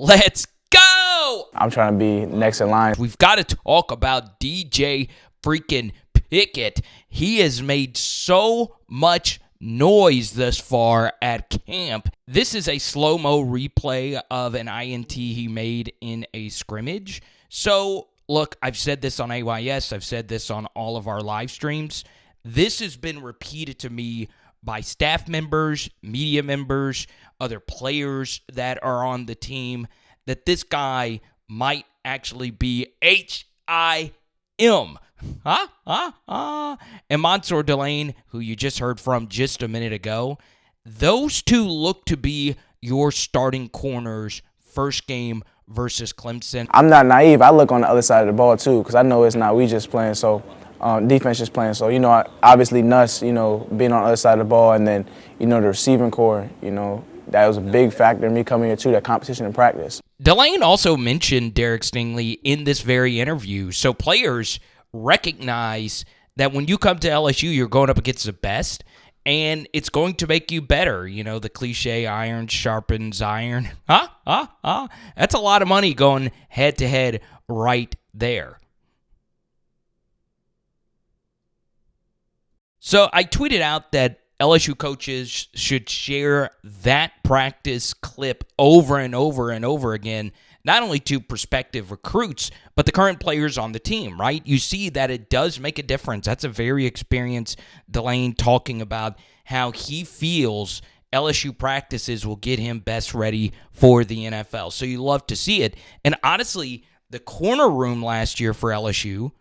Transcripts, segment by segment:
Let's go! I'm trying to be next in line. We've got to talk about DJ freaking Pickett. He has made so much noise thus far at camp. This is a slow-mo replay of an INT he made in a scrimmage. So, look, I've said this on AYS. I've said this on all of our live streams. This has been repeated to me by staff members, media members, other players that are on the team, that this guy might actually be H-I-M. And Mansour Delane, who you just heard from just a minute ago, those two look to be your starting corners first game versus Clemson. I'm not naive. I look on the other side of the ball too, because I know it's not we just playing, so defense just playing. So, obviously Nuss, being on the other side of the ball, and then, the receiving core, that was a big factor in me coming here too, that competition in practice. Delane also mentioned Derek Stingley in this very interview. So players recognize that when you come to LSU, you're going up against the best, and it's going to make you better. The cliche, iron sharpens iron. That's a lot of money going head-to-head right there. So I tweeted out that LSU coaches should share that practice clip over and over and over again, not only to prospective recruits, but the current players on the team, right? You see that it does make a difference. That's a very experienced Delane talking about how he feels LSU practices will get him best ready for the NFL. So you love to see it. And honestly, the corner room last year for LSU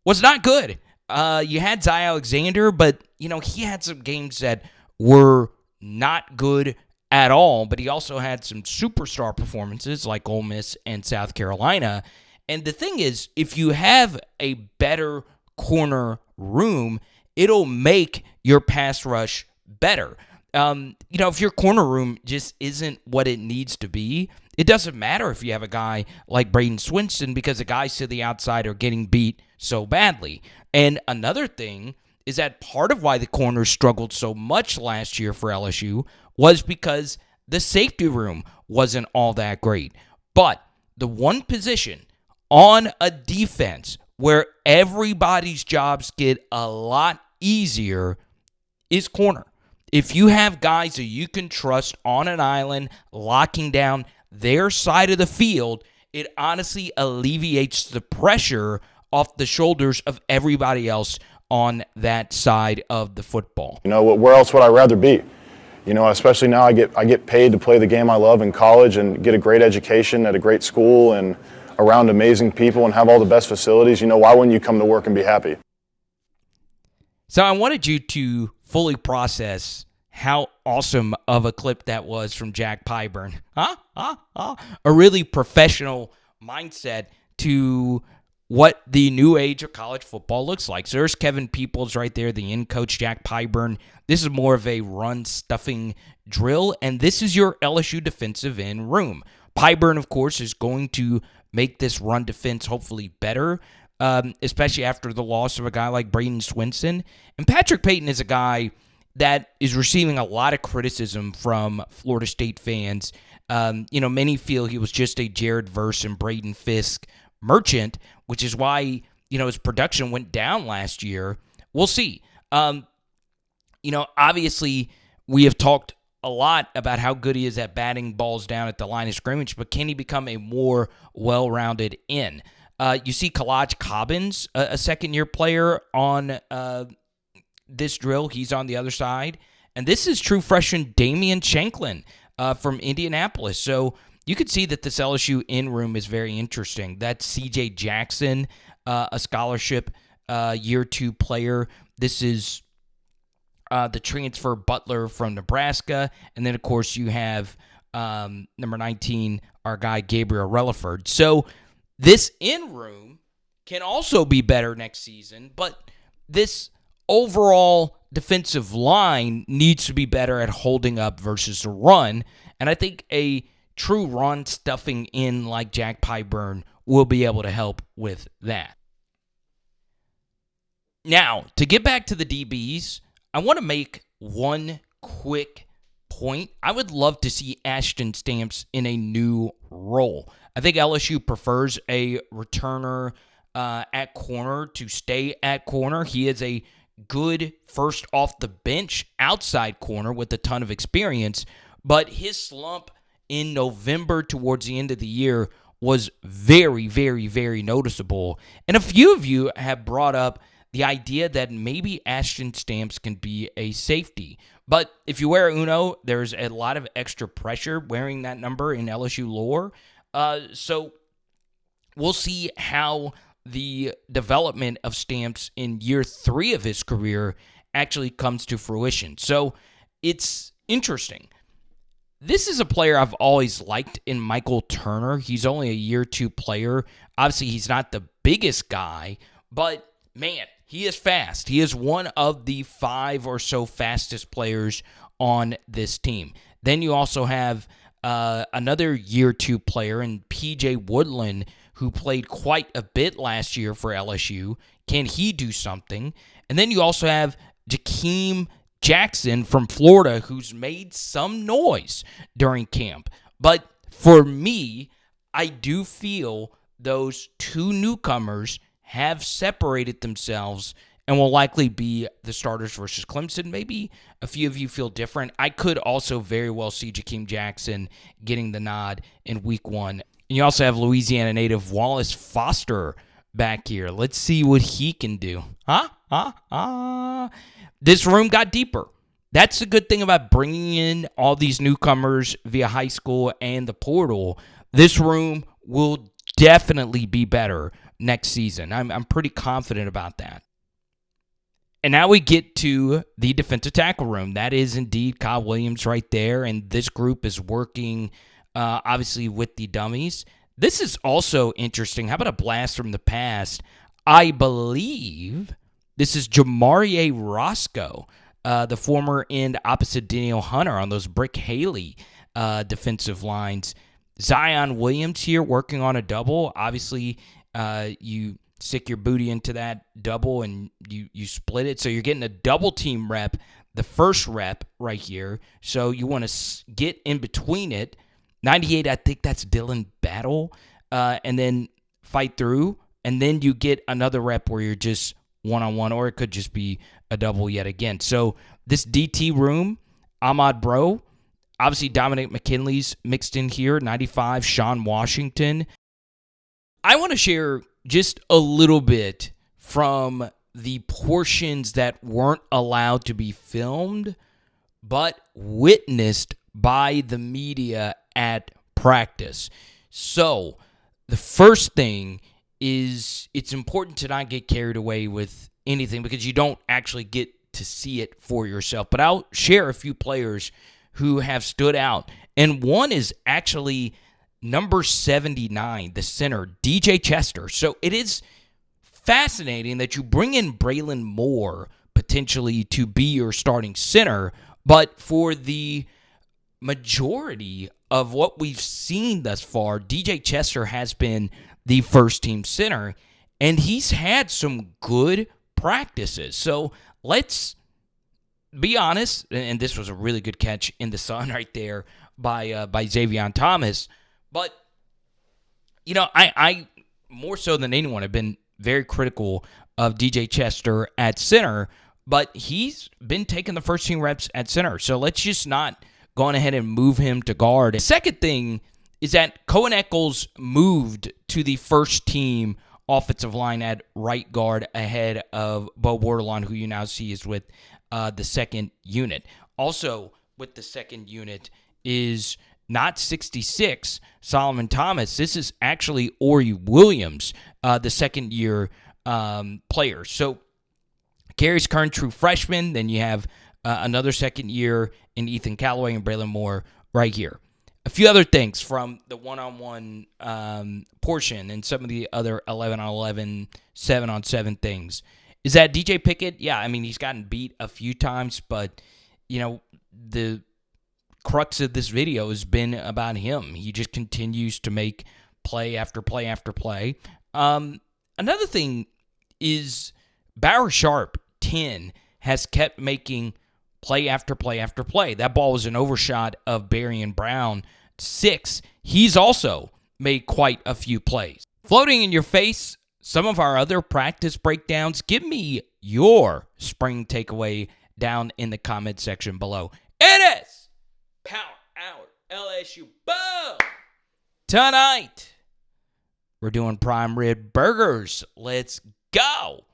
was not good. You had Zy Alexander, but, he had some games that were not good at all, but he also had some superstar performances like Ole Miss and South Carolina. And the thing is, if you have a better corner room, it'll make your pass rush better. If your corner room just isn't what it needs to be, it doesn't matter if you have a guy like Braden Swinson, because the guys to the outside are getting beat so badly. And another thing is that part of why the corners struggled so much last year for LSU was because the safety room wasn't all that great. But the one position on a defense where everybody's jobs get a lot easier is corner. If you have guys that you can trust on an island locking down their side of the field, it honestly alleviates the pressure off the shoulders of everybody else on that side of the football. Where else would I rather be? Especially now I get paid to play the game I love in college and get a great education at a great school and around amazing people and have all the best facilities. Why wouldn't you come to work and be happy? So I wanted you to fully process how awesome of a clip that was from Jack Pyburn. A really professional mindset to what the new age of college football looks like. So there's Kevin Peoples right there, the in coach, Jack Pyburn. This is more of a run-stuffing drill, and this is your LSU defensive end room. Pyburn, of course, is going to make this run defense hopefully better, especially after the loss of a guy like Braden Swinson. And Patrick Payton is a guy that is receiving a lot of criticism from Florida State fans. Many feel he was just a Jared Verse and Braden Fisk merchant, which is why, his production went down last year. We'll see. Obviously, we have talked a lot about how good he is at batting balls down at the line of scrimmage, but can he become a more well-rounded end? You see Kalaj Cobbins, a second-year player on this drill. He's on the other side. And this is true freshman Damian Shanklin from Indianapolis. So you could see that this LSU in-room is very interesting. That's C.J. Jackson, a scholarship year 2 player. This is the transfer Butler from Nebraska. And then, of course, you have number 19, our guy Gabriel Relaford. So this in-room can also be better next season, but this overall defensive line needs to be better at holding up versus the run. And I think a true run stuffing in like Jack Pyburn will be able to help with that. Now, to get back to the DBs, I want to make one quick point, I would love to see Ashton Stamps in a new role. I think LSU prefers a returner at corner to stay at corner. He is a good first off the bench outside corner with a ton of experience, but his slump in November towards the end of the year was very, very, very noticeable. And a few of you have brought up the idea that maybe Ashton Stamps can be a safety. But if you wear Uno, there's a lot of extra pressure wearing that number in LSU lore. So we'll see how the development of Stamps in year 3 of his career actually comes to fruition. So it's interesting. This is a player I've always liked in Michael Turner. He's only a year 2 player. Obviously, he's not the biggest guy, but man, he is fast. He is one of the 5 or so fastest players on this team. Then you also have another year 2 player in P.J. Woodland, who played quite a bit last year for LSU. Can he do something? And then you also have Jakeem Jackson from Florida, who's made some noise during camp. But for me, I do feel those 2 newcomers have separated themselves and will likely be the starters versus Clemson. Maybe a few of you feel different. I could also very well see Jakeem Jackson getting the nod in week 1. And you also have Louisiana native Wallace Foster back here. Let's see what he can do. This room got deeper. That's the good thing about bringing in all these newcomers via high school and the portal. This room will definitely be better next season. I'm pretty confident about that. And now we get to the defensive tackle room. That is indeed Kyle Williams right there, and this group is working obviously with the dummies. This is also interesting. How about a blast from the past? I believe this is Jamarie Roscoe, the former end opposite Daniel Hunter on those Brick Haley defensive lines. Zion Williams here working on a double. Obviously, you stick your booty into that double and you split it. So you're getting a double team rep, the first rep right here. So you want to get in between it. 98, I think that's Dylan Battle, and then fight through, and then you get another rep where you're just one-on-one, or it could just be a double yet again. So this DT room, Ahmad Bro, obviously Dominic McKinley's mixed in here, 95, Sean Washington. I want to share just a little bit from the portions that weren't allowed to be filmed, but witnessed by the media at practice. So the first thing is it's important to not get carried away with anything because you don't actually get to see it for yourself. But I'll share a few players who have stood out. And one is actually number 79, the center, DJ Chester. So it is fascinating that you bring in Braylon Moore potentially to be your starting center, but for the majority of what we've seen thus far, DJ Chester has been the first team center, and he's had some good practices. So let's be honest, and this was a really good catch in the sun right there by Xavion Thomas. But, you know, I more so than anyone have been very critical of DJ Chester at center, but he's been taking the first team reps at center. So let's just not go on ahead and move him to guard. The second thing is that Cohen Eccles moved to the first team offensive line at right guard ahead of Bo Bordelon, who you now see is with the second unit. Also with the second unit is not 66, Solomon Thomas. This is actually Ori Williams, the second-year player. So Gary's current true freshman. Then you have another second year in Ethan Callaway and Braylon Moore right here. A few other things from the one-on-one portion and some of the other 11-on-11, 7-on-7 things is that DJ Pickett, yeah, I mean, he's gotten beat a few times, but, you know, the crux of this video has been about him. He just continues to make play after play after play. Another thing is Bauer Sharp, 10, has kept making play after play after play. That ball was an overshot of Berrien Brown, 6. He's also made quite a few plays. Floating in your face, some of our other practice breakdowns. Give me your spring takeaway down in the comment section below. It is Power Hour LSU. Boom! Tonight, we're doing prime rib burgers. Let's go!